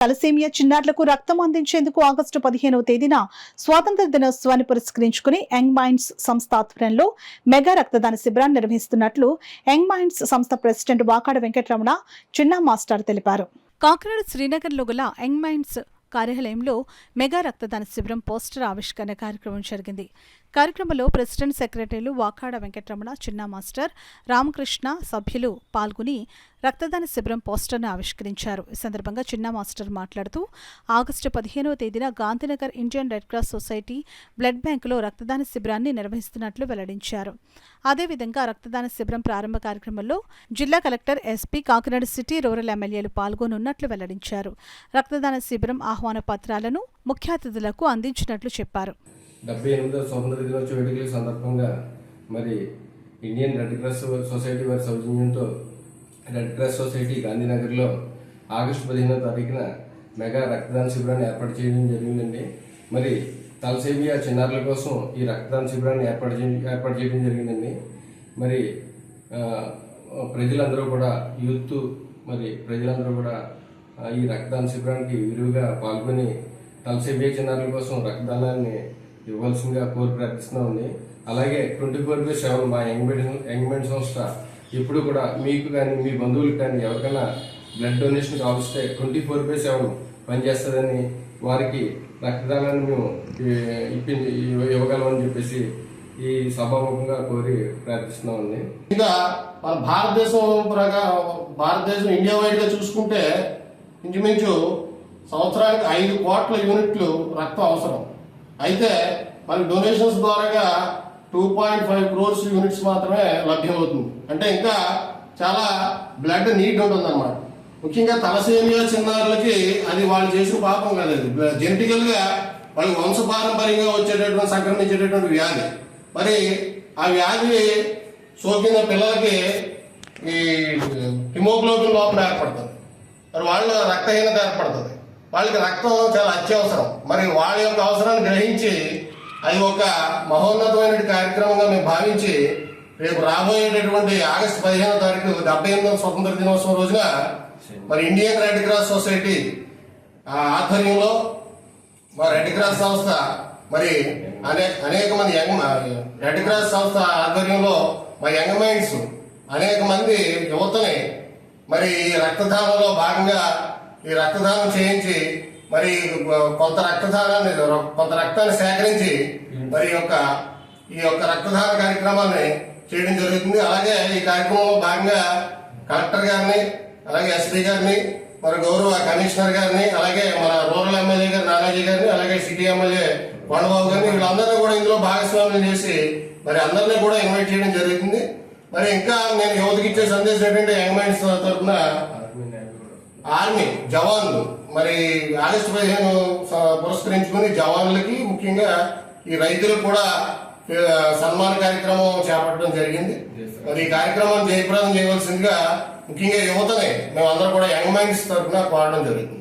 Thalassemia చిన్నారులకు రక్తం అందించేందుకు ఆగస్టు 15వ తేదీన స్వాతంత్ర దినోత్సవాన్ని పురస్కరించుకుని యంగ్ మైండ్స్ సంస్థ ఆధ్వర్యంలో మెగా రక్తదాన శిబిరాన్ని నిర్వహిస్తున్నట్లు యంగ్ మైండ్స్ సంస్థ ప్రెసిడెంట్ వాకాడ వెంకటరమణ చిన్న మాస్టర్ తెలిపారు. కాకినాడ శ్రీనగర్లో గల యంగ్ మైండ్స్ కార్యాలయంలో మెగా రక్తదాన శిబిరం పోస్టర్ ఆవిష్కరణ కార్యక్రమం జరిగింది. కార్యక్రమంలో ప్రెసిడెంట్ సెక్రటరీలు వాకాడ వెంకటరమణ, చిన్న మాస్టర్, రామకృష్ణ సభ్యులు పాల్గొని రక్తదాన శిబిరం పోస్టర్ను ఆవిష్కరించారు. ఈ సందర్భంగా చిన్న మాస్టర్ మాట్లాడుతూ ఆగస్టు 15వ తేదీన Gandhinagar Indian red cross society blood బ్యాంకులో రక్తదాన శిబిరాన్ని నిర్వహిస్తున్నట్లు వెల్లడించారు. అదేవిధంగా రక్తదాన శిబిరం ప్రారంభ కార్యక్రమంలో జిల్లా collector, SP, Kakinada city rural ఎమ్మెల్యేలు పాల్గొనున్నట్లు వెల్లడించారు. రక్తదాన శిబిరం ఆహ్వాన పత్రాలను ముఖ్య అతిథులకు అందించినట్లు చెప్పారు. 78వ స్వాతంత్ర దినోత్సవ వేడుకల సందర్భంగా మరి ఇండియన్ రెడ్ క్రాస్ సొసైటీ వారి సౌజన్యంతో రెడ్ క్రాస్ సొసైటీ గాంధీనగర్లో ఆగస్టు 15వ తారీఖున మెగా రక్తదాన శిబిరాన్ని ఏర్పాటు చేయడం జరిగిందండి. మరి తలసేమియా చిన్నారుల కోసం ఈ రక్తదాన శిబిరాన్ని ఏర్పాటు చేయడం జరిగిందండి. మరి ప్రజలందరూ కూడా యూత్ ప్రజలందరూ కూడా ఈ రక్తదాన శిబిరానికి విరివిగా పాల్గొని తలసేమియా చిన్నారుల కోసం రక్తదానాన్ని ఇవ్వాల్సిందిగా కోరి ప్రార్థిస్తున్నామండి. అలాగే 24/7 మా యంగ్ మైండ్ సంస్థ ఎప్పుడు కూడా మీకు కానీ మీ బంధువులకు కానీ ఎవరికైనా బ్లడ్ డొనేషన్ కావలిస్తే 24/7 పనిచేస్తుందని, వారికి రక్తదానాన్ని మేము ఇవ్వగలమని చెప్పేసి ఈ సభాముఖంగా కోరి ప్రార్థిస్తున్నామండి. ఇంకా మన భారతదేశం ఇండియా వైడ్గా చూసుకుంటే ఇంచుమించు సంవత్సరానికి 5 కోట్ల యూనిట్లు రక్తం అవసరం. అయితే మనకి డొనేషన్స్ ద్వారా 2.5 crores యూనిట్స్ మాత్రమే లభ్యమవుతుంది. అంటే ఇంకా చాలా బ్లడ్ నీడ్ ఉంటుందన్నమాట. ముఖ్యంగా తలసేమియా చిన్నారులకి అది వాళ్ళు చేసిన పాపం కాదు, జెనెటికల్ గా వాళ్ళకి వంశపారంపర్యంగా వచ్చేటటువంటి సంక్రమించేటటువంటి వ్యాధి. మరి ఆ వ్యాధి సోకిన పిల్లలకి ఈ హిమోగ్లోబిన్ లోపం ఏర్పడుతుంది. మరి వాళ్ళ రక్తహీనత ఏర్పడుతుంది. వాళ్ళకి రక్తం చాలా అత్యవసరం. మరి వాళ్ళ యొక్క అవసరాన్ని గ్రహించి అది ఒక మహోన్నతమైన కార్యక్రమంగా మేము భావించి రేపు రాబోయేటటువంటి ఆగస్టు 15వ తారీఖు 78వ స్వతంత్ర దినోత్సవం రోజున మరి ఇండియన్ రెడ్ క్రాస్ సొసైటీ ఆధ్వర్యంలో మా రెడ్ క్రాస్ సంస్థ మరి అనేక మంది రెడ్ క్రాస్ సంస్థ ఆధ్వర్యంలో మా యంగ్ మైండ్స్ అనేక మంది యువతని మరి రక్తదానంలో భాగంగా ఈ రక్తదానం చేయించి మరి కొంత రక్తాన్ని సేకరించి మరి ఈ యొక్క రక్తదాన కార్యక్రమాన్ని చేయడం జరుగుతుంది. అలాగే ఈ కార్యక్రమంలో భాగంగా కలెక్టర్ గారిని, అలాగే ఎస్పీ గారిని, మరి గౌరవ కమిషనర్ గారిని, అలాగే మన రూరల్ ఎమ్మెల్యే గారు నానాజీ గారిని, అలాగే సిటీ ఎమ్మెల్యే కొండబాబు గారిని, వీళ్ళందరినీ కూడా ఇందులో భాగస్వామ్యం చేసి మరి అందరినీ కూడా ఇన్వైట్ చేయడం జరుగుతుంది. మరి ఇంకా నేను యువతకి ఇచ్చే సందేశం ఏంటంటే యంగ్ మైండ్స్ తరఫున ఆర్మీ జవాన్లు మరి ఆగస్టు 15 పురస్కరించుకుని జవాన్లకి, ముఖ్యంగా ఈ రైతులకు కూడా సన్మాన కార్యక్రమం చేపట్టడం జరిగింది. మరి ఈ కార్యక్రమాన్ని జయప్రదం చేయవలసిందిగా ముఖ్యంగా యువతని మేమందరం కూడా యంగ్ మైండ్స్ తరఫున కోరడం జరుగుతుంది.